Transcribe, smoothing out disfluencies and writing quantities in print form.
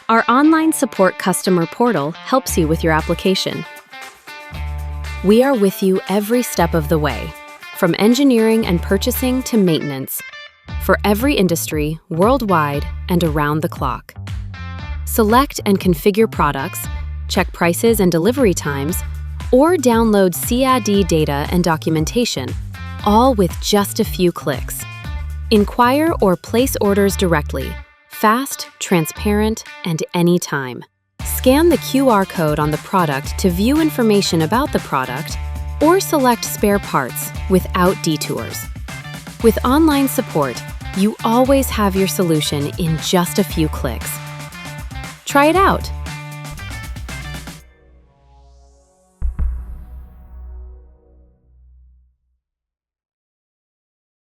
Our online support customer portal helps you with your application. We are with you every step of the way, from engineering and purchasing to maintenance, for every industry, worldwide and around the clock. Select and configure products, check prices and delivery times, or download SEW data and documentation, all with just a few clicks. Inquire or place orders directly, fast, transparent, and anytime. Scan the QR code on the product to view information about the product, or select spare parts without detours. With online support, you always have your solution in just a few clicks. Try it out.